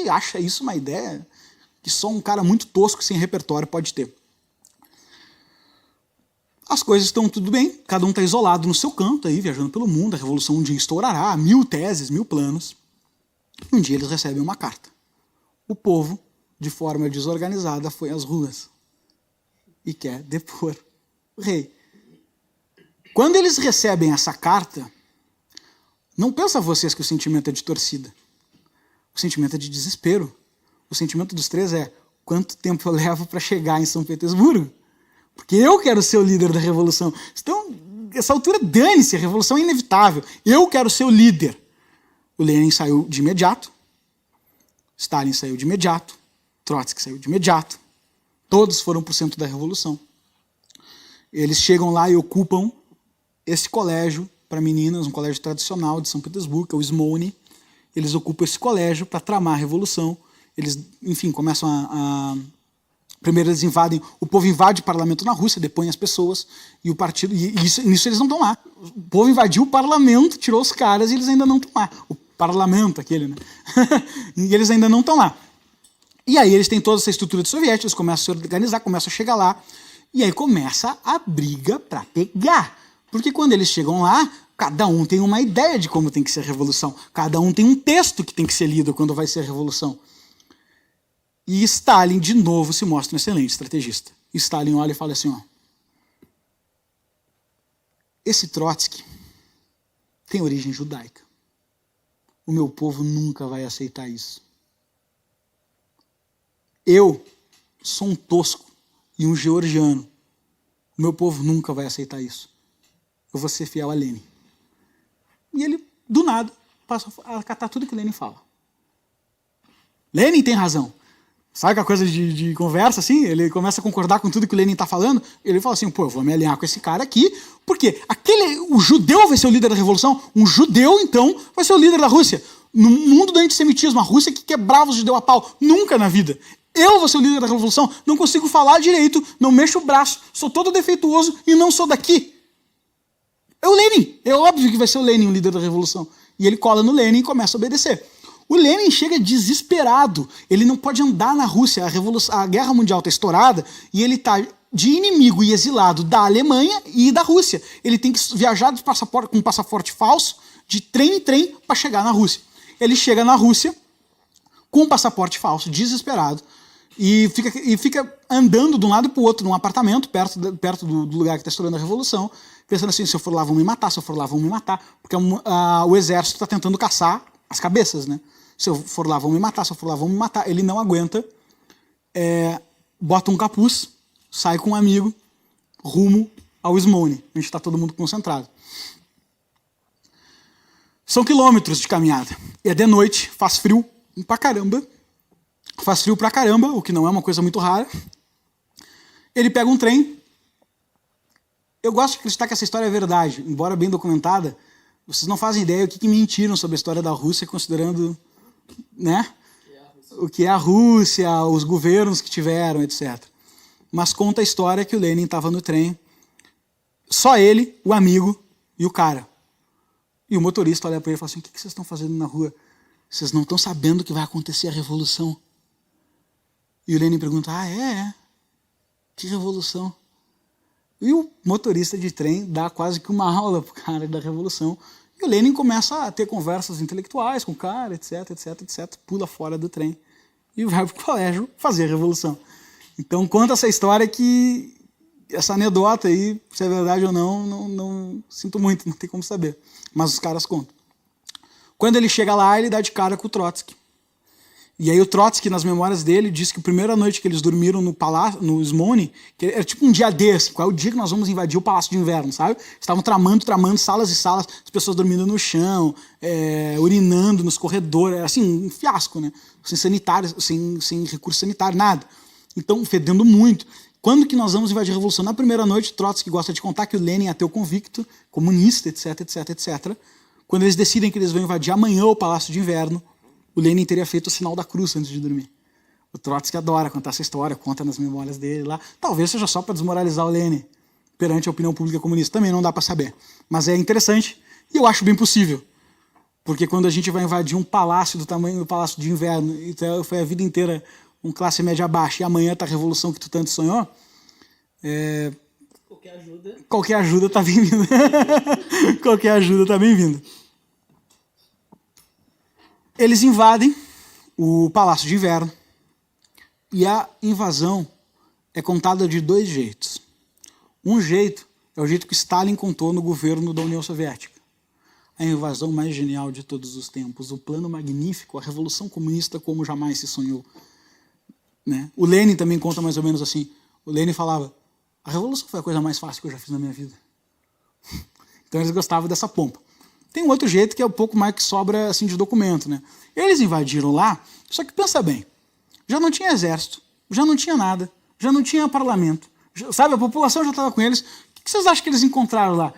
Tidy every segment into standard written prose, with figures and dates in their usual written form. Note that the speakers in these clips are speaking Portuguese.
acha isso uma ideia que só um cara muito tosco, sem repertório, pode ter. As coisas estão tudo bem, cada um está isolado no seu canto, aí, viajando pelo mundo, a revolução um dia estourará, 1000 teses, 1000 planos. Um dia eles recebem uma carta. O povo, de forma desorganizada, foi às ruas e quer depor o rei. Quando eles recebem essa carta, não pensa vocês que o sentimento é de torcida. O sentimento é de desespero. O sentimento dos três é: quanto tempo eu levo para chegar em São Petersburgo? Porque eu quero ser o líder da revolução. Então, essa altura, dane-se, a revolução é inevitável. Eu quero ser o líder. O Lenin saiu de imediato. Stalin saiu de imediato. Trotsky saiu de imediato. Todos foram para o centro da revolução. Eles chegam lá e ocupam esse colégio para meninas, um colégio tradicional de São Petersburgo, que é o Smolny. Eles ocupam esse colégio para tramar a revolução. Eles, enfim, começam primeiro eles invadem, o povo invade o parlamento na Rússia, depõe as pessoas, e o partido, nisso eles não estão lá. O povo invadiu o parlamento, tirou os caras e eles ainda não estão lá. O parlamento, aquele, né? E eles ainda não estão lá. E aí eles têm toda essa estrutura de soviéticos, eles começam a se organizar, começam a chegar lá, e aí começa a briga para pegar. Porque quando eles chegam lá, cada um tem uma ideia de como tem que ser a revolução, cada um tem um texto que tem que ser lido quando vai ser a revolução. E Stalin, de novo, se mostra um excelente estrategista. E Stalin olha e fala assim, ó, esse Trotsky tem origem judaica. O meu povo nunca vai aceitar isso. Eu sou um tosco e um georgiano. O meu povo nunca vai aceitar isso. Eu vou ser fiel a Lenin. E ele, do nada, passa a acatar tudo que Lenin fala. Lenin tem razão. Sabe aquela coisa de conversa, assim? Ele começa a concordar com tudo que o Lenin está falando. Ele fala assim, pô, eu vou me alinhar com esse cara aqui, porque o judeu vai ser o líder da revolução, um judeu, então, vai ser o líder da Rússia. No mundo do antissemitismo, a Rússia que quebrava os judeus a pau. Nunca na vida. Eu vou ser o líder da revolução, não consigo falar direito, não mexo o braço, sou todo defeituoso e não sou daqui. É o Lenin. É óbvio que vai ser o Lenin o líder da revolução. E ele cola no Lenin e começa a obedecer. O Lenin chega desesperado, ele não pode andar na Rússia, a Guerra Mundial está estourada e ele está de inimigo e exilado da Alemanha e da Rússia. Ele tem que viajar com um passaporte falso, de trem em trem, para chegar na Rússia. Ele chega na Rússia com um passaporte falso, desesperado, e fica andando de um lado para o outro num apartamento, perto do lugar que está estourando a Revolução, pensando assim, se eu for lá vão me matar, se eu for lá vão me matar, porque o exército está tentando caçar as cabeças, né? Se eu for lá vão me matar, se eu for lá vão me matar. Ele não aguenta, bota um capuz, sai com um amigo, rumo ao Smolny, onde está todo mundo concentrado. São quilômetros de caminhada. É de noite, faz frio pra caramba. Faz frio pra caramba, o que não é uma coisa muito rara. Ele pega um trem. Eu gosto de acreditar que essa história é verdade, embora bem documentada. Vocês não fazem ideia o que mentiram sobre a história da Rússia, considerando, né, o que é a Rússia, os governos que tiveram, etc. Mas conta a história que o Lenin estava no trem, só ele, o amigo e o cara. E o motorista olha para ele e fala assim, o que vocês estão fazendo na rua? Vocês não estão sabendo que vai acontecer a revolução? E o Lenin pergunta, que revolução? E o motorista de trem dá quase que uma aula pro cara da revolução. E o Lenin começa a ter conversas intelectuais com o cara, etc, etc, etc. Pula fora do trem e vai pro colégio fazer a revolução. Então conta essa história que... Essa anedota aí, se é verdade ou não sinto muito, não tem como saber. Mas os caras contam. Quando ele chega lá, ele dá de cara com o Trotsky. E aí o Trotsky, nas memórias dele, diz que a primeira noite que eles dormiram no palácio, no Smolny, que era tipo um dia desse, qual é o dia que nós vamos invadir o Palácio de Inverno, sabe? Estavam tramando, salas e salas, as pessoas dormindo no chão, urinando nos corredores, assim, um fiasco, né? Sem sanitário, sem recurso sanitário, nada. Então, fedendo muito. Quando que nós vamos invadir a Revolução? Na primeira noite, Trotsky gosta de contar que o Lenin é ateu convicto, comunista, etc, etc, etc. Quando eles decidem que eles vão invadir amanhã o Palácio de Inverno, o Lenin teria feito o sinal da cruz antes de dormir. O Trotsky adora contar essa história, conta nas memórias dele lá. Talvez seja só para desmoralizar o Lenin perante a opinião pública comunista. Também não dá para saber. Mas é interessante e eu acho bem possível. Porque quando a gente vai invadir um palácio do tamanho do Palácio de Inverno, então foi a vida inteira um classe média baixa, e amanhã tá a revolução que tu tanto sonhou, qualquer ajuda tá bem-vinda. Qualquer ajuda tá bem-vinda. Eles invadem o Palácio de Inverno, e a invasão é contada de 2 jeitos. Um jeito é o jeito que Stalin contou no governo da União Soviética. A invasão mais genial de todos os tempos, o plano magnífico, a revolução comunista como jamais se sonhou. Né? O Lenin também conta mais ou menos assim. O Lenin falava, a revolução foi a coisa mais fácil que eu já fiz na minha vida. Então eles gostavam dessa pompa. Tem um outro jeito que é um pouco mais que sobra assim, de documento. Né? Eles invadiram lá, só que pensa bem, já não tinha exército, já não tinha nada, já não tinha parlamento, sabe, a população já estava com eles. O que vocês acham que eles encontraram lá?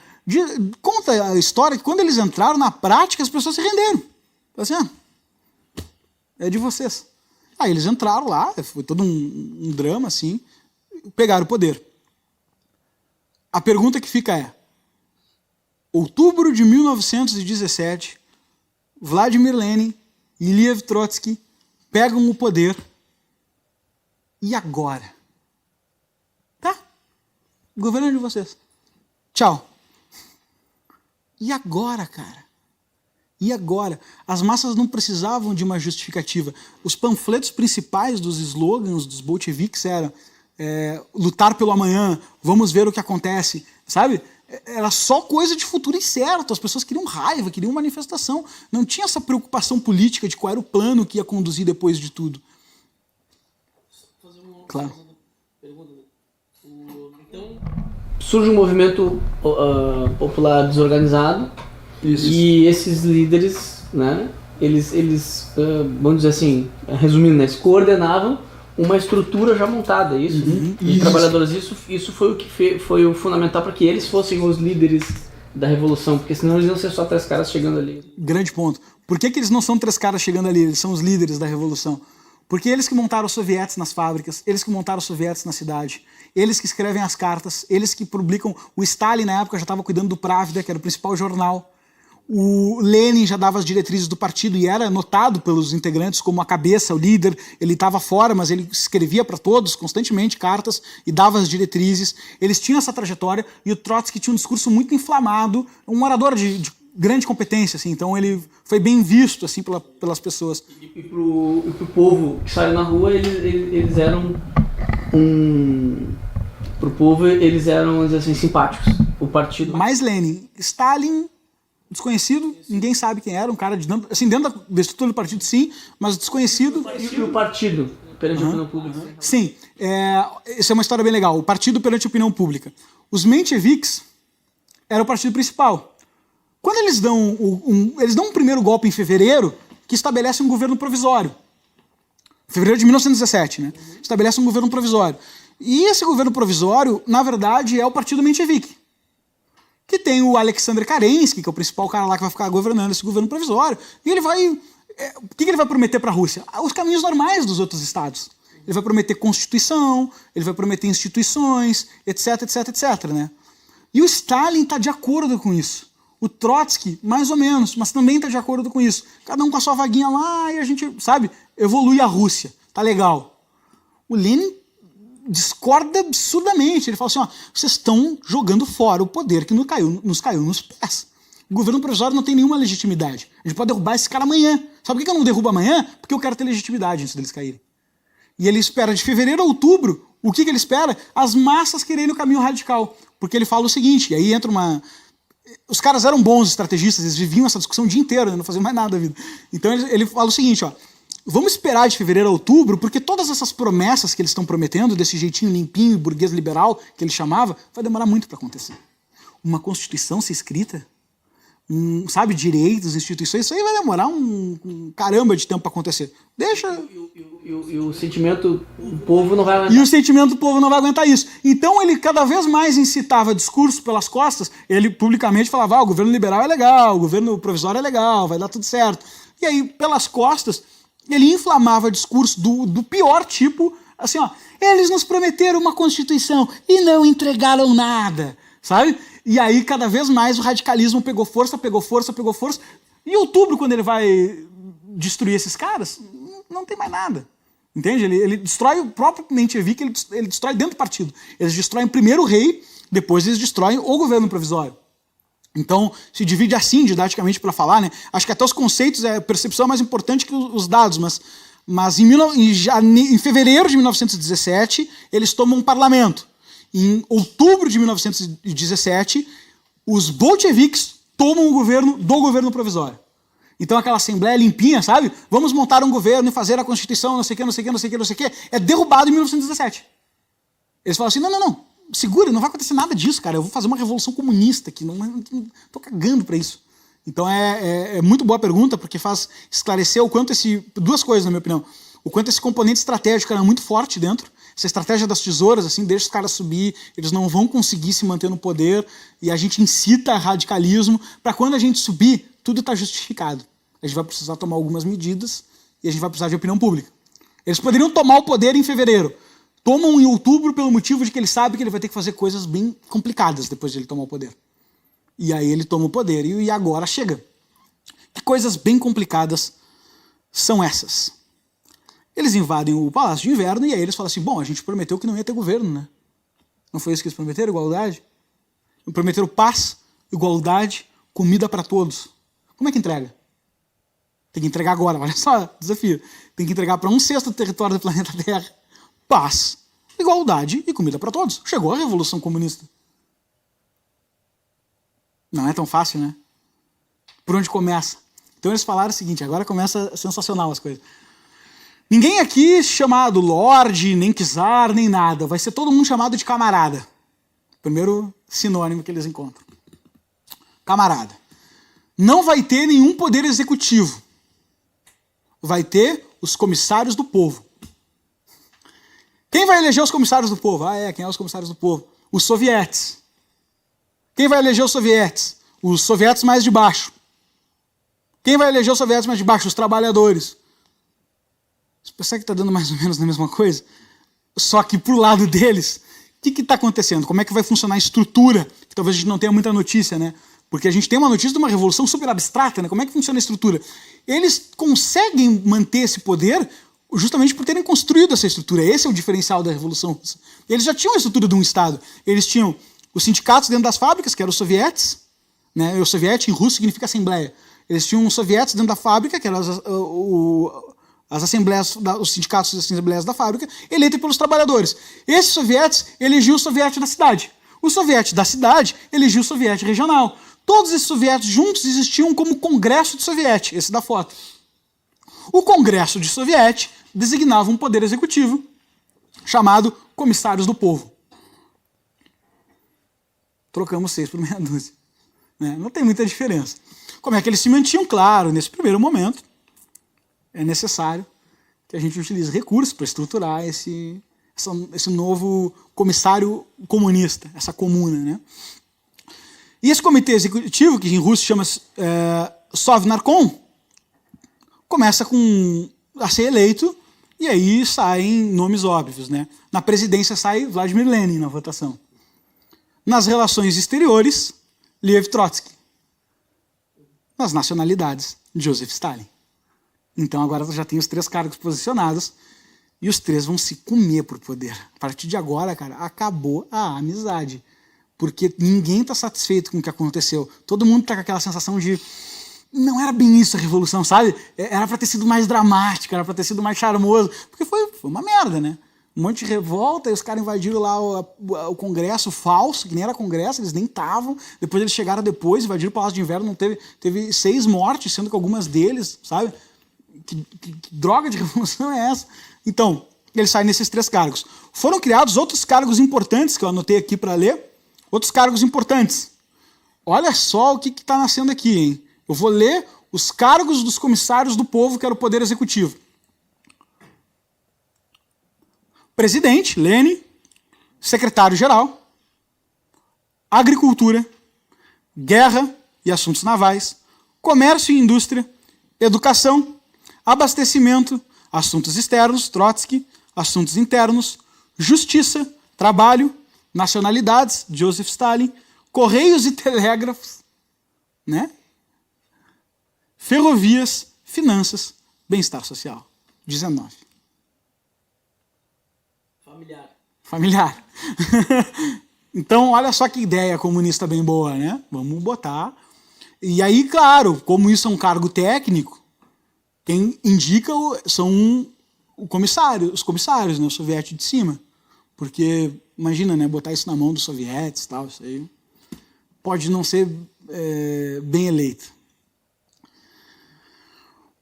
Conta a história que quando eles entraram, na prática, as pessoas se renderam. Assim, é de vocês. Aí eles entraram lá, foi todo um drama, assim, pegaram o poder. A pergunta que fica é, outubro de 1917, Vladimir Lenin e Lev Trotsky pegam o poder. E agora? Tá? O governo é de vocês. Tchau. E agora, cara? E agora? As massas não precisavam de uma justificativa. Os panfletos principais dos slogans dos bolcheviques eram lutar pelo amanhã, vamos ver o que acontece, sabe? Era só coisa de futuro incerto. As pessoas queriam raiva, queriam manifestação. Não tinha essa preocupação política de qual era o plano que ia conduzir depois de tudo. Claro. Então, surge um movimento popular desorganizado. Isso. E esses líderes, né, eles vamos dizer assim, resumindo, né, eles coordenavam uma estrutura já montada, isso? De trabalhadores. Isso foi o que foi o fundamental para que eles fossem os líderes da revolução, porque senão eles iam ser só 3 caras chegando ali. Grande ponto. Por que eles não são 3 caras chegando ali? Eles são os líderes da revolução. Porque eles que montaram os sovietes nas fábricas, eles que montaram os sovietes na cidade, eles que escrevem as cartas, eles que publicam. O Stalin, na época, já estava cuidando do Pravda, que era o principal jornal. O Lenin já dava as diretrizes do partido e era notado pelos integrantes como a cabeça, o líder. Ele estava fora, mas ele escrevia para todos constantemente cartas e dava as diretrizes. Eles tinham essa trajetória e o Trotsky tinha um discurso muito inflamado, um orador de grande competência, assim, então ele foi bem visto assim, pelas pessoas. E pro povo que saiu na rua, eles eram pro povo eles eram, vamos dizer assim, simpáticos. O partido... Mais Lenin. Stalin, desconhecido, ninguém sabe quem era, um cara assim, dentro da estrutura do partido, sim, mas desconhecido. E o partido perante a opinião pública? Sim, isso é uma história bem legal. O partido perante a opinião pública. Os mencheviques era o partido principal. Quando eles dão um primeiro golpe em fevereiro, que estabelece um governo provisório. Fevereiro de 1917, né? Estabelece um governo provisório. E esse governo provisório, na verdade, é o partido menchevique. Que tem o Alexander Kerensky, que é o principal cara lá que vai ficar governando esse governo provisório. E ele vai... o que ele vai prometer para a Rússia? Os caminhos normais dos outros estados. Ele vai prometer constituição, ele vai prometer instituições, etc, etc, etc, né? E o Stalin está de acordo com isso. O Trotsky, mais ou menos, mas também está de acordo com isso. Cada um com a sua vaguinha lá e a gente, sabe, evolui a Rússia. Tá legal. O Lenin discorda absurdamente. Ele fala assim, ó, vocês estão jogando fora o poder que nos caiu nos pés. O governo provisório não tem nenhuma legitimidade. A gente pode derrubar esse cara amanhã. Sabe por que eu não derrubo amanhã? Porque eu quero ter legitimidade antes deles caírem. E ele espera de fevereiro a outubro. O que ele espera? As massas quererem o caminho radical. Porque ele fala o seguinte, e aí entra uma... Os caras eram bons estrategistas, eles viviam essa discussão o dia inteiro, né? Não faziam mais nada da vida. Então ele fala o seguinte, ó, vamos esperar de fevereiro a outubro, porque todas essas promessas que eles estão prometendo, desse jeitinho limpinho e burguês liberal, que ele chamava, vai demorar muito para acontecer. Uma Constituição ser escrita, sabe, direitos, instituições, isso aí vai demorar um caramba de tempo para acontecer. Deixa... E o sentimento do povo não vai aguentar. E o sentimento do povo não vai aguentar isso. Então ele cada vez mais incitava discurso pelas costas, ele publicamente falava, o governo liberal é legal, o governo provisório é legal, vai dar tudo certo. E aí, pelas costas, ele inflamava discurso do pior tipo, assim, ó, eles nos prometeram uma Constituição e não entregaram nada, sabe? E aí, cada vez mais, o radicalismo pegou força, Em outubro, quando ele vai destruir esses caras, não tem mais nada. Entende? Ele destrói o próprio menchevique, ele destrói dentro do partido. Eles destroem primeiro o rei, depois eles destroem o governo provisório. Então, se divide assim, didaticamente, para falar, né? Acho que até os conceitos, a percepção é mais importante que os dados, mas em fevereiro de 1917, eles tomam um parlamento. Em outubro de 1917, os bolcheviques tomam o governo do governo provisório. Então aquela assembleia limpinha, sabe? Vamos montar um governo e fazer a Constituição, não sei o que, não sei o que, não sei o que, não sei o que. É derrubado em 1917. Eles falam assim, não, segura, não vai acontecer nada disso, cara. Eu vou fazer uma revolução comunista aqui, não tô cagando pra isso. Então é muito boa a pergunta, porque faz esclarecer o quanto duas coisas, na minha opinião. O quanto esse componente estratégico era muito forte dentro. Essa estratégia das tesouras, assim, deixa os caras subir, eles não vão conseguir se manter no poder, e a gente incita radicalismo, para quando a gente subir, tudo está justificado. A gente vai precisar tomar algumas medidas, e a gente vai precisar de opinião pública. Eles poderiam tomar o poder em fevereiro. Tomam em outubro pelo motivo de que ele sabe que ele vai ter que fazer coisas bem complicadas depois de ele tomar o poder. E aí ele toma o poder, e agora chega. Que coisas bem complicadas são essas? Eles invadem o Palácio de Inverno e aí eles falam assim, bom, a gente prometeu que não ia ter governo, né? Não foi isso que eles prometeram? Igualdade? Prometeram paz, igualdade, comida para todos. Como é que entrega? Tem que entregar agora, olha só, desafio. Tem que entregar para 1/6 do território do planeta Terra. Paz, igualdade e comida para todos. Chegou a Revolução Comunista. Não é tão fácil, né? Por onde começa? Então eles falaram o seguinte, agora começa sensacional as coisas. Ninguém aqui chamado Lorde, nem Czar, nem nada. Vai ser todo mundo chamado de camarada. Primeiro sinônimo que eles encontram. Camarada. Não vai ter nenhum poder executivo. Vai ter os comissários do povo. Quem vai eleger os comissários do povo? Quem é os comissários do povo? Os sovietes. Quem vai eleger os sovietes? Os sovietes mais de baixo. Quem vai eleger os sovietes mais de baixo? Os trabalhadores. Você percebe que está dando mais ou menos a mesma coisa? Só que pro lado deles, o que está acontecendo? Como é que vai funcionar a estrutura? Que talvez a gente não tenha muita notícia, né? Porque a gente tem uma notícia de uma revolução super abstrata, né? Como é que funciona a estrutura? Eles conseguem manter esse poder justamente por terem construído essa estrutura. Esse é o diferencial da Revolução Russa. Eles já tinham a estrutura de um Estado. Eles tinham os sindicatos dentro das fábricas, que eram os sovietes, né? E o soviete em russo significa assembleia. Eles tinham os sovietes dentro da fábrica, que eram as assembleias, os sindicatos e as assembleias da fábrica, eleitos pelos trabalhadores. Esses sovietes elegiam o soviete da cidade. O soviete da cidade elegia o soviete regional. Todos esses sovietes juntos existiam como Congresso de Soviete, esse da foto. O Congresso de Soviete designava um poder executivo chamado Comissários do Povo. Trocamos 6 por meia dúzia. Né? Não tem muita diferença. Como é que eles se mantinham? Claro, nesse primeiro momento, é necessário que a gente utilize recursos para estruturar esse novo comissário comunista, essa comuna, né? E esse comitê executivo, que em russo chama Sovnarkom, começa a ser eleito e aí saem nomes óbvios, né? Na presidência sai Vladimir Lenin na votação. Nas relações exteriores, Lev Trotsky. Nas nacionalidades, Joseph Stalin. Então agora já tem os 3 cargos posicionados e os 3 vão se comer por poder. A partir de agora, cara, acabou a amizade. Porque ninguém está satisfeito com o que aconteceu. Todo mundo está com aquela sensação de não era bem isso a revolução, sabe? Era para ter sido mais dramático, era para ter sido mais charmoso. Porque foi uma merda, né? Um monte de revolta, e os caras invadiram lá o Congresso falso, que nem era Congresso, eles nem estavam. Depois eles chegaram depois, invadiram o Palácio de Inverno, teve 6 mortes, sendo que algumas deles, sabe? Que droga de revolução é essa? Então, eles saem nesses 3 cargos. Foram criados outros cargos importantes, que eu anotei aqui para ler. Outros cargos importantes. Olha só o que está nascendo aqui, hein? Eu vou ler os cargos dos comissários do povo, que era o poder executivo. Presidente, Lenin. Secretário-geral. Agricultura. Guerra e assuntos navais. Comércio e indústria. Educação. Abastecimento. Assuntos externos, Trotsky. Assuntos internos. Justiça. Trabalho. Nacionalidades, Joseph Stalin, Correios e Telégrafos, né? ferrovias, finanças, bem-estar social. 19. Familiar. Então, olha só que ideia comunista bem boa, né? Vamos botar. E aí, claro, como isso é um cargo técnico, quem indica são os comissários, né? O soviético de cima. Porque, imagina, né? Botar isso na mão dos sovietes e tal, isso aí pode não ser bem eleito.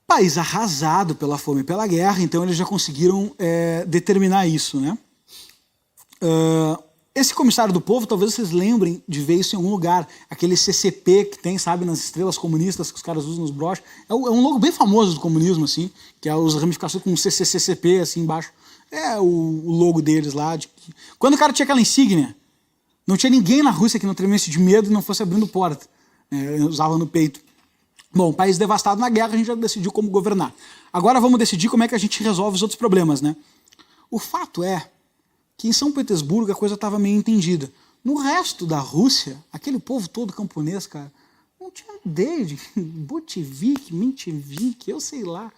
País arrasado pela fome e pela guerra, então eles já conseguiram determinar isso, né? Esse comissário do povo, talvez vocês lembrem de ver isso em algum lugar, aquele CCP que tem, sabe, nas estrelas comunistas que os caras usam nos broches. É um logo bem famoso do comunismo, assim, que é as ramificações com CCCCP, assim, embaixo. É o logo deles lá. Quando o cara tinha aquela insígnia, não tinha ninguém na Rússia que não tremesse de medo e não fosse abrindo porta. Usava no peito. Bom, país devastado na guerra, a gente já decidiu como governar. Agora vamos decidir como é que a gente resolve os outros problemas, né? O fato é que em São Petersburgo a coisa estava meio entendida. No resto da Rússia, aquele povo todo camponês, cara, não tinha ideia de bolchevique, menchevique, eu sei lá.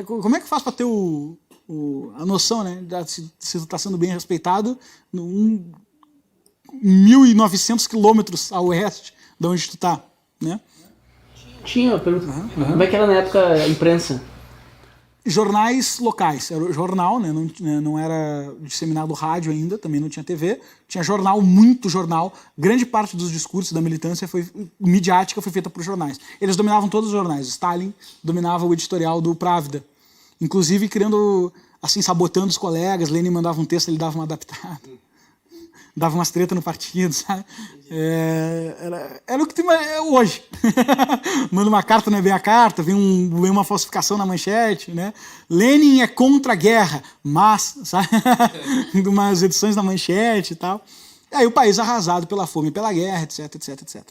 Como é que faz para ter a noção, né, se tu está sendo bem respeitado 1.900 quilômetros a oeste de onde tu está, né? Tinha uma pergunta. Como é que era na época a imprensa? Jornais locais, era o jornal, né? Não era disseminado rádio ainda, também não tinha TV, tinha jornal, muito jornal, grande parte dos discursos da militância midiática foi feita por jornais. Eles dominavam todos os jornais, Stalin dominava o editorial do Pravda, inclusive criando, assim, sabotando os colegas, Lenin mandava um texto, ele dava uma adaptada. Dava umas tretas no partido, sabe? Era o que tem hoje. Manda uma carta, não é bem a carta, vem uma falsificação na manchete, né? Lenin é contra a guerra, mas, sabe? Umas edições na manchete e tal. E aí o país arrasado pela fome e pela guerra, etc, etc, etc.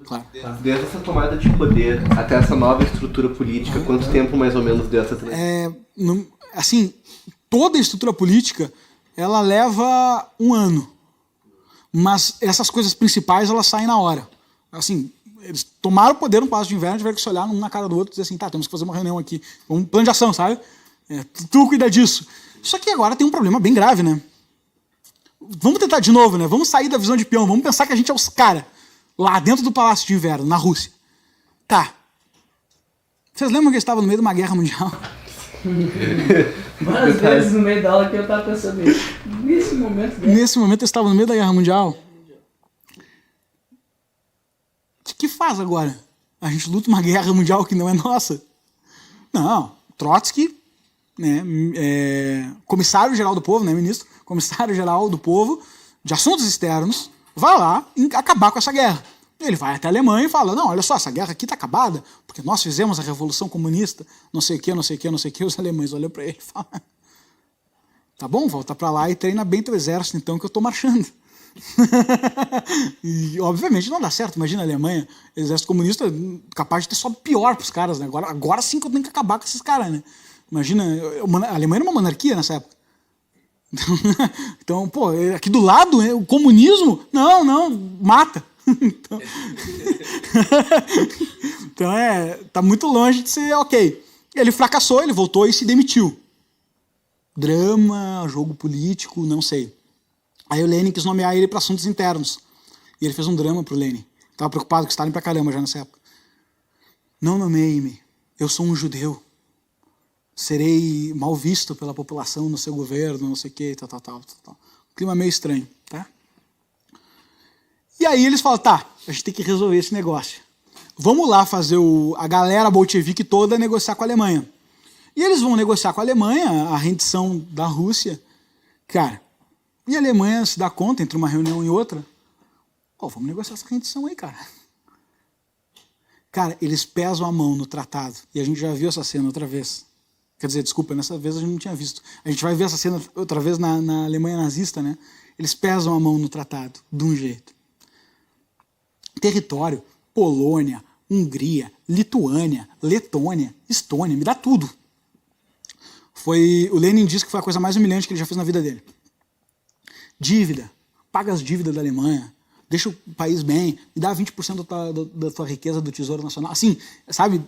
Claro. Desde essa tomada de poder até essa nova estrutura política, quanto tempo mais ou menos deu essa transição? Assim, toda a estrutura política ela leva um ano, mas essas coisas principais elas saem na hora. Assim, eles tomaram o poder no Palácio de Inverno, tiveram que se olhar um na cara do outro e dizer assim, tá, temos que fazer uma reunião aqui, um plano de ação, sabe? Tu cuida disso. Só que agora tem um problema bem grave, né? Vamos tentar de novo, né? Vamos sair da visão de peão, vamos pensar que a gente é os caras lá dentro do Palácio de Inverno, na Rússia. Tá. Vocês lembram que eles estavam no meio de uma guerra mundial? Várias vezes no meio da aula que eu tava pensando nisso. Nesse momento eles estavam no meio da Guerra Mundial. O que faz agora? A gente luta uma guerra mundial que não é nossa? Não. Trotsky, né, comissário-geral do povo, né, ministro, comissário-geral do povo de assuntos externos, vai lá acabar com essa guerra. Ele vai até a Alemanha e fala, não, olha só, essa guerra aqui está acabada, porque nós fizemos a Revolução Comunista, não sei o que, não sei o que, não sei o que. Os alemães olham para ele e falam, tá bom, volta para lá e treina bem teu exército, então, que eu estou marchando. E, obviamente, não dá certo. Imagina a Alemanha, exército comunista, capaz de ter só pior para os caras, né? Agora sim que eu tenho que acabar com esses caras, né? Imagina, a Alemanha era uma monarquia nessa época. Então, pô, aqui do lado, o comunismo, não, mata. Então, tá muito longe de ser ok. Ele fracassou, ele voltou e se demitiu. Drama, jogo político, não sei. Aí o Lenin quis nomear ele para assuntos internos. E ele fez um drama pro Lenin. Tava preocupado com Stalin pra caramba já nessa época. Não nomeie-me, eu sou um judeu. Serei mal visto pela população no seu governo, não sei o que, tal. Clima meio estranho, tá? E aí eles falam, tá, a gente tem que resolver esse negócio. Vamos lá fazer a galera bolchevique toda negociar com a Alemanha. E eles vão negociar com a Alemanha a rendição da Rússia. Cara, e a Alemanha se dá conta entre uma reunião e outra, vamos negociar essa rendição aí, cara. Cara, eles pesam a mão no tratado. E a gente já viu essa cena outra vez. Quer dizer, desculpa, nessa vez a gente não tinha visto. A gente vai ver essa cena outra vez na Alemanha nazista, né? Eles pesam a mão no tratado, de um jeito. Território, Polônia, Hungria, Lituânia, Letônia, Estônia, me dá tudo. O Lenin disse que foi a coisa mais humilhante que ele já fez na vida dele. Dívida, paga as dívidas da Alemanha, deixa o país bem, me dá 20% da tua riqueza do Tesouro Nacional. Assim, sabe?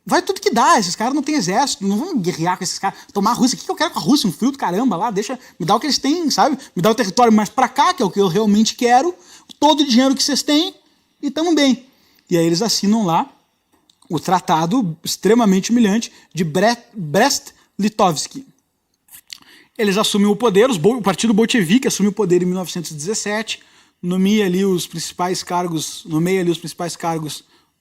Vai tudo que dá, esses caras não têm exército, não vão guerrear com esses caras, tomar a Rússia. O que eu quero com a Rússia? Um frio do caramba lá, me dá o que eles têm, sabe? Me dá o território mais pra cá, que é o que eu realmente quero, todo o dinheiro que vocês têm, e tamo bem. E aí eles assinam lá o tratado extremamente humilhante de Brest-Litovsk. Eles assumem o poder, o partido bolchevique assume o poder em 1917, nomeia ali os principais cargos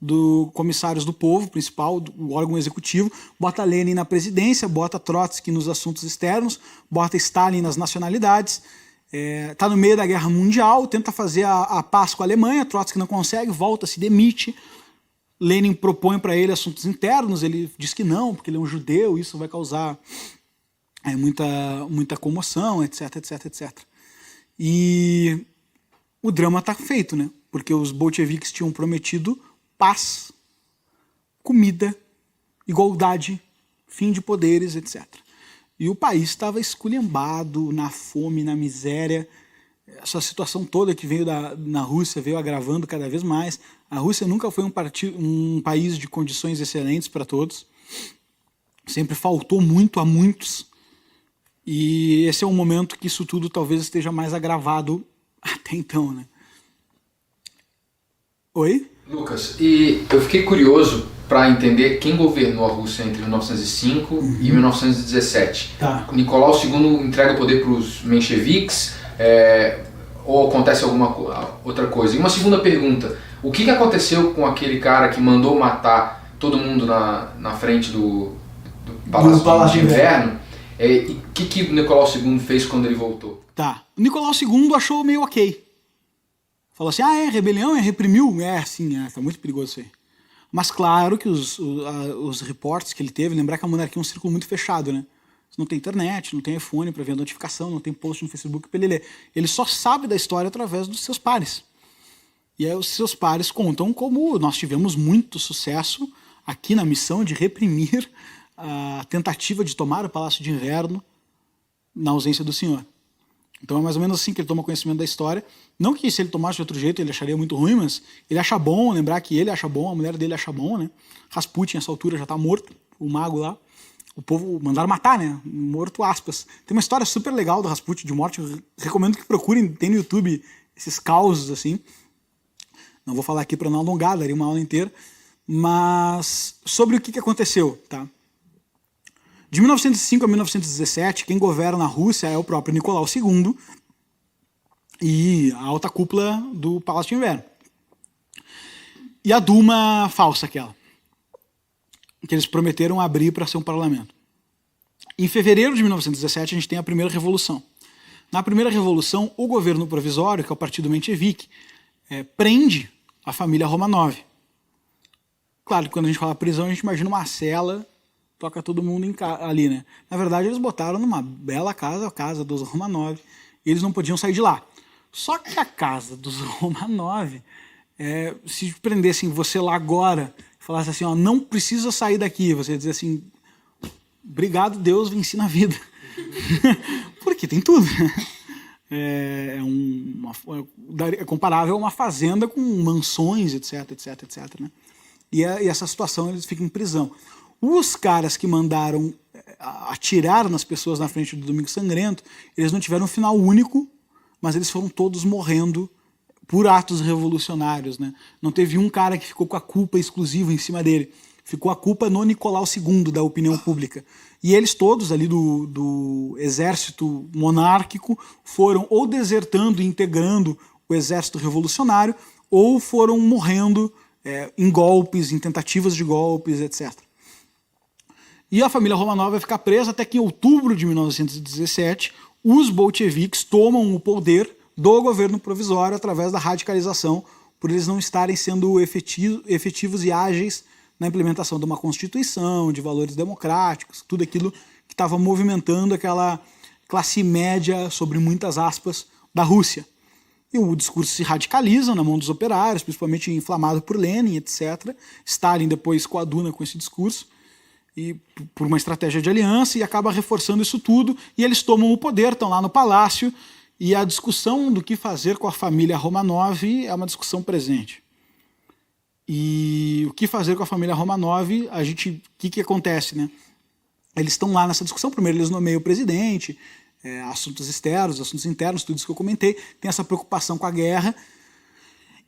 do comissários do povo, principal, o órgão executivo, bota Lenin na presidência, bota Trotsky nos assuntos externos, bota Stalin nas nacionalidades, tá no meio da Guerra Mundial, tenta fazer a paz com a Alemanha, Trotsky não consegue, volta, se demite, Lenin propõe para ele assuntos internos, ele diz que não, porque ele é um judeu, isso vai causar muita comoção, etc, etc, etc. E o drama está feito, né? Porque os bolcheviques tinham prometido paz, comida, igualdade, fim de poderes, etc. E o país estava esculhambado na fome, na miséria. Essa situação toda que veio na Rússia veio agravando cada vez mais. A Rússia nunca foi um país de condições excelentes para todos. Sempre faltou muito a muitos. E esse é um momento que isso tudo talvez esteja mais agravado até então, né? Oi? Lucas, e eu fiquei curioso para entender quem governou a Rússia entre 1905 e 1917. Tá. Nicolau II entrega o poder para os mencheviques, ou acontece alguma outra coisa? E uma segunda pergunta, o que aconteceu com aquele cara que mandou matar todo mundo na frente do Palácio de Inverno? E o que o Nicolau II fez quando ele voltou? Tá. O Nicolau II achou meio ok. Falou assim, rebelião, reprimiu. Tá muito perigoso isso aí. Mas claro que os reportes que ele teve, lembrar que a monarquia é um círculo muito fechado, né? Não tem internet, não tem iPhone para ver a notificação, não tem post no Facebook para ele ler. Ele só sabe da história através dos seus pares. E aí os seus pares contam como nós tivemos muito sucesso aqui na missão de reprimir a tentativa de tomar o Palácio de Inverno na ausência do senhor. Então é mais ou menos assim que ele toma conhecimento da história. Não que se ele tomasse de outro jeito ele acharia muito ruim, mas ele acha bom, lembrar que ele acha bom, a mulher dele acha bom, né? Rasputin, nessa altura, já está morto, o mago lá. O povo mandaram matar, né? Morto, aspas. Tem uma história super legal do Rasputin de morte. Eu recomendo que procurem, tem no YouTube esses causos, assim. Não vou falar aqui para não alongar, daria uma aula inteira. Mas sobre o que aconteceu, tá? De 1905 a 1917, quem governa na Rússia é o próprio Nicolau II e a alta cúpula do Palácio de Inverno. E a Duma falsa, aquela que eles prometeram abrir para ser um parlamento. Em fevereiro de 1917, a gente tem a primeira revolução. Na primeira revolução, o governo provisório, que é o partido menchevique, prende a família Romanov. Claro que quando a gente fala prisão, a gente imagina uma cela, toca todo mundo ali, né? Na verdade, eles botaram numa bela casa, a casa dos Romanov, e eles não podiam sair de lá. Só que a casa dos Romanov, se prendessem você lá agora, falasse assim, não precisa sair daqui, você ia dizer assim, obrigado, Deus, venci na vida. Porque tem tudo. É comparável a uma fazenda com mansões, etc, etc, etc, né? E essa situação, eles ficam em prisão. Os caras que mandaram atirar nas pessoas na frente do Domingo Sangrento, eles não tiveram um final único, mas eles foram todos morrendo por atos revolucionários, né? Não teve um cara que ficou com a culpa exclusiva em cima dele. Ficou a culpa no Nicolau II, da opinião pública. E eles todos ali do exército monárquico foram ou desertando e integrando o exército revolucionário, ou foram morrendo em golpes, em tentativas de golpes, etc. E a família Romanov vai ficar presa até que em outubro de 1917 os bolcheviques tomam o poder do governo provisório através da radicalização, por eles não estarem sendo efetivos e ágeis na implementação de uma constituição, de valores democráticos, tudo aquilo que estava movimentando aquela classe média, sobre muitas aspas, da Rússia. E o discurso se radicaliza na mão dos operários, principalmente inflamado por Lenin, etc. Stalin depois coaduna com esse discurso, e por uma estratégia de aliança, e acaba reforçando isso tudo, e eles tomam o poder, estão lá no palácio, E a discussão do que fazer com a família Romanov é uma discussão presente. E o que fazer com a família Romanov, o que acontece, né? Eles estão lá nessa discussão, primeiro eles nomeiam o presidente, assuntos externos, assuntos internos, tudo isso que eu comentei, tem essa preocupação com a guerra,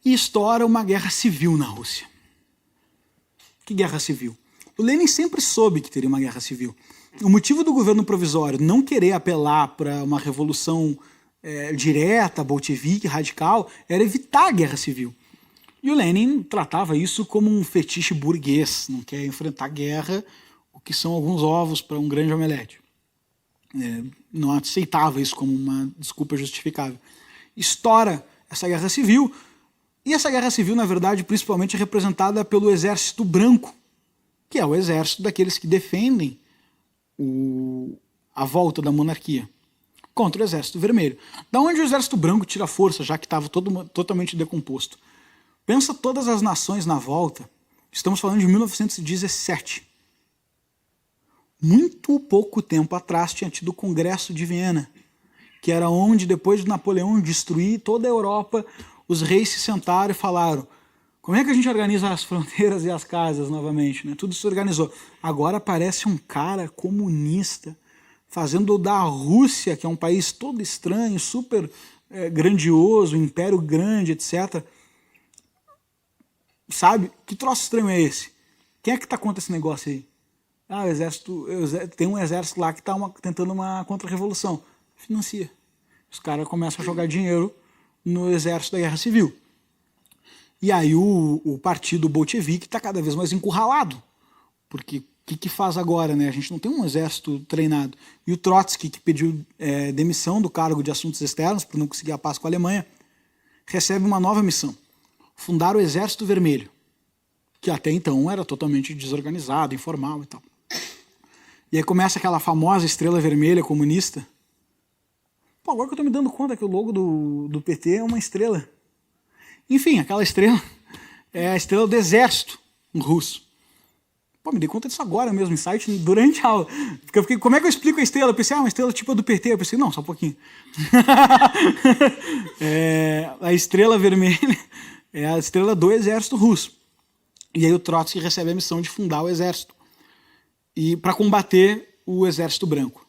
e estoura uma guerra civil na Rússia. Que guerra civil? O Lenin sempre soube que teria uma guerra civil. O motivo do governo provisório não querer apelar para uma revolução direta, bolchevique, radical, era evitar a guerra civil. E o Lenin tratava isso como um fetiche burguês, não quer enfrentar guerra, o que são alguns ovos para um grande omelete. Não aceitava isso como uma desculpa justificável. Estoura essa guerra civil, e essa guerra civil, na verdade, principalmente é representada pelo Exército Branco, que é o exército daqueles que defendem a volta da monarquia, contra o Exército Vermelho. Da onde o Exército Branco tira força, já que estava totalmente decomposto? Pensa todas as nações na volta, estamos falando de 1917. Muito pouco tempo atrás tinha tido o Congresso de Viena, que era onde, depois de Napoleão destruir toda a Europa, os reis se sentaram e falaram: como é que a gente organiza as fronteiras e as casas novamente? Né? Tudo se organizou. Agora aparece um cara comunista fazendo da Rússia, que é um país todo estranho, super grandioso, império grande, etc. Sabe? Que troço estranho é esse? Quem é que está contra esse negócio aí? O exército, tem um exército lá que está tentando uma contra-revolução. Financia. Os caras começam a jogar dinheiro no exército da Guerra Civil. E aí o partido bolchevique está cada vez mais encurralado. Porque o que faz agora? Né? A gente não tem um exército treinado. E o Trotsky, que pediu demissão do cargo de assuntos externos por não conseguir a paz com a Alemanha, recebe uma nova missão: fundar o Exército Vermelho, que até então era totalmente desorganizado, informal e tal. E aí começa aquela famosa estrela vermelha comunista. Pô, agora que eu tô me dando conta que o logo do PT é uma estrela. Enfim, aquela estrela é a estrela do exército russo. Pô, me dei conta disso agora mesmo, insight, durante a aula. Eu fiquei, como é que eu explico a estrela? Eu pensei, uma estrela tipo a do PT. Eu pensei, não, só um pouquinho. A estrela vermelha é a estrela do exército russo. E aí o Trotsky recebe a missão de fundar o exército e para combater o exército branco.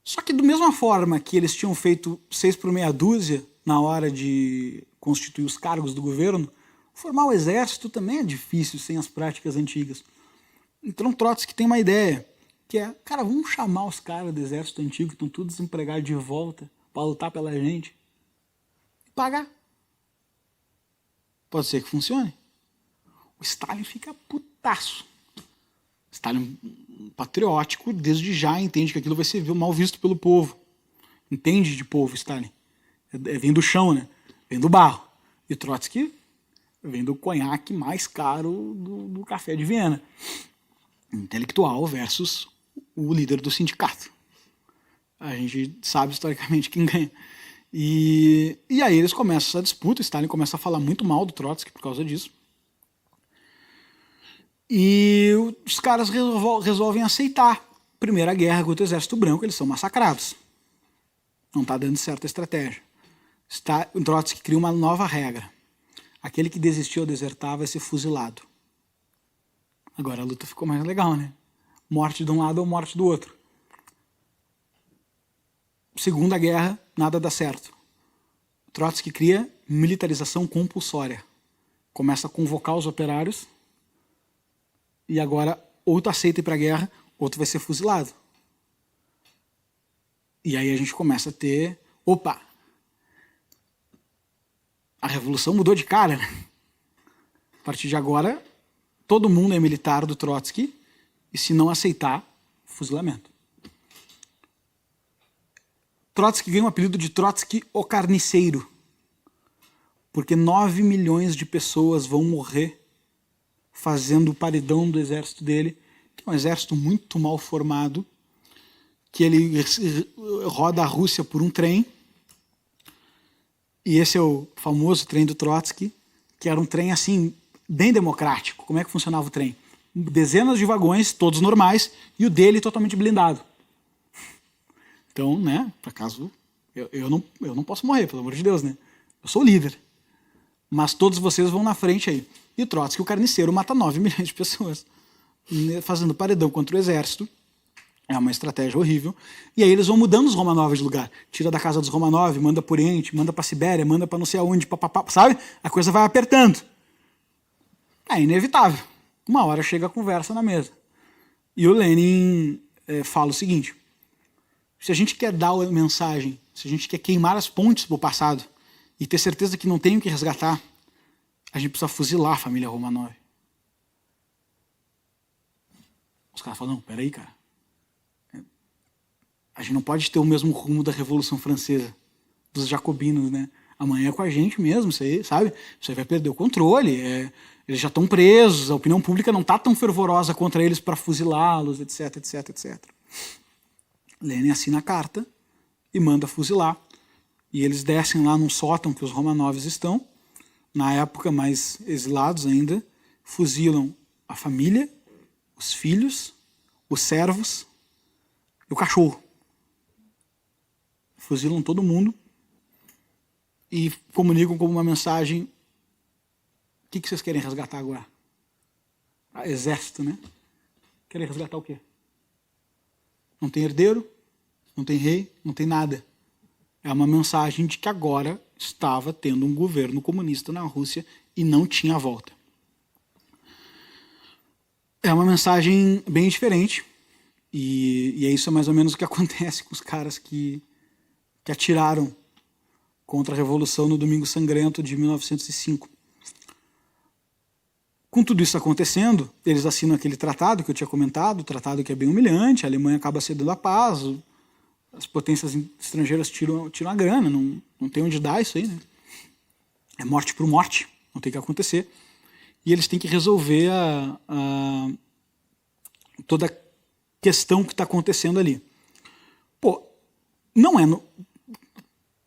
Só que da mesma forma que eles tinham feito 6 por meia dúzia na hora de constituir os cargos do governo, formar o exército também é difícil sem as práticas antigas. Então Trotsky tem uma ideia, que é, cara, vamos chamar os caras do exército antigo, que estão todos desempregados, de volta para lutar pela gente e pagar. Pode ser que funcione. O Stalin fica putaço. Stalin, patriótico, desde já entende que aquilo vai ser mal visto pelo povo. Entende de povo, Stalin. Vem do chão, né? Vem do barro. E Trotsky vem do conhaque mais caro do café de Viena. Intelectual versus o líder do sindicato. A gente sabe historicamente quem ganha. E aí eles começam essa disputa, Stalin começa a falar muito mal do Trotsky por causa disso. E os caras resolvem aceitar. Primeira guerra contra o Exército Branco, eles são massacrados. Não está dando certa estratégia. O Trotsky cria uma nova regra. Aquele que desistiu ou desertar vai ser fuzilado. Agora a luta ficou mais legal, né? Morte de um lado ou morte do outro. Segunda guerra, nada dá certo. Trotsky cria militarização compulsória. Começa a convocar os operários e agora ou tu aceita ir para a guerra ou tu vai ser fuzilado. E aí a gente começa a ter... Opa! A revolução mudou de cara, né? A partir de agora, todo mundo é militar do Trotsky e se não aceitar, fuzilamento. Trotsky ganha o apelido de Trotsky o Carniceiro, porque 9 milhões de pessoas vão morrer fazendo o paredão do exército dele, que é um exército muito mal formado, que ele roda a Rússia por um trem, e esse é o famoso trem do Trotsky, que era um trem assim, bem democrático. Como é que funcionava o trem? Dezenas de vagões, todos normais, e o dele totalmente blindado. Então, né, para caso Eu não posso morrer, pelo amor de Deus, né? Eu sou o líder. Mas todos vocês vão na frente aí. E Trotsky, o carniceiro, mata 9 milhões de pessoas, fazendo paredão contra o exército. É uma estratégia horrível. E aí eles vão mudando os Romanov de lugar. Tira da casa dos Romanov, manda para o Oriente, manda para a Sibéria, manda para não sei aonde, sabe? A coisa vai apertando. É inevitável. Uma hora chega a conversa na mesa. E o Lenin fala o seguinte: se a gente quer dar a mensagem, se a gente quer queimar as pontes para o passado e ter certeza que não tem o que resgatar, a gente precisa fuzilar a família Romanov. Os caras falam, não, peraí, cara. A gente não pode ter o mesmo rumo da Revolução Francesa, dos jacobinos, né? Amanhã é com a gente mesmo, isso aí, sabe? Você vai perder o controle, eles já estão presos, a opinião pública não está tão fervorosa contra eles para fuzilá-los, etc, etc, etc. Lenin assina a carta e manda fuzilar. E eles descem lá num sótão que os Romanovs estão, na época mais exilados ainda, fuzilam a família, os filhos, os servos e o cachorro. Fuzilam todo mundo e comunicam como uma mensagem: o que vocês querem resgatar agora? Exército, né? Querem resgatar o quê? Não tem herdeiro, não tem rei, não tem nada. É uma mensagem de que agora estava tendo um governo comunista na Rússia e não tinha volta. É uma mensagem bem diferente e é isso mais ou menos o que acontece com os caras que atiraram contra a Revolução no Domingo Sangrento de 1905. Com tudo isso acontecendo, eles assinam aquele tratado que eu tinha comentado, tratado que é bem humilhante, a Alemanha acaba cedendo a paz, as potências estrangeiras tiram a grana, não tem onde dar isso aí, né? É morte por morte, não tem que acontecer. E eles têm que resolver toda a questão que está acontecendo ali. Pô, não é...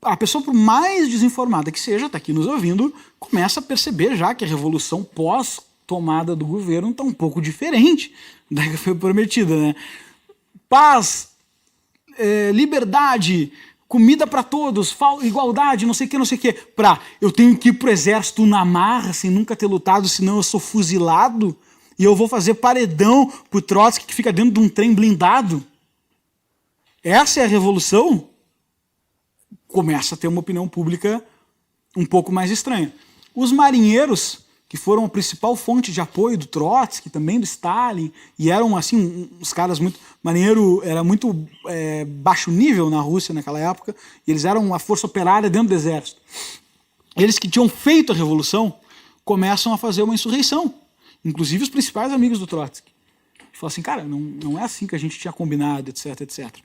A pessoa, por mais desinformada que seja, está aqui nos ouvindo, começa a perceber já que a revolução pós-tomada do governo está um pouco diferente da que foi prometida, né? Paz, liberdade, comida para todos, igualdade, não sei o que, eu tenho que ir pro exército na marra, sem nunca ter lutado, senão eu sou fuzilado, e eu vou fazer paredão pro Trotsky que fica dentro de um trem blindado. Essa é a revolução? Começa a ter uma opinião pública um pouco mais estranha. Os marinheiros, que foram a principal fonte de apoio do Trotsky, também do Stalin, e eram assim, os caras muito... Marinheiro era muito baixo nível na Rússia naquela época, e eles eram uma força operária dentro do exército. Eles que tinham feito a revolução começam a fazer uma insurreição, inclusive os principais amigos do Trotsky. Falam assim, cara, não é assim que a gente tinha combinado, etc, etc.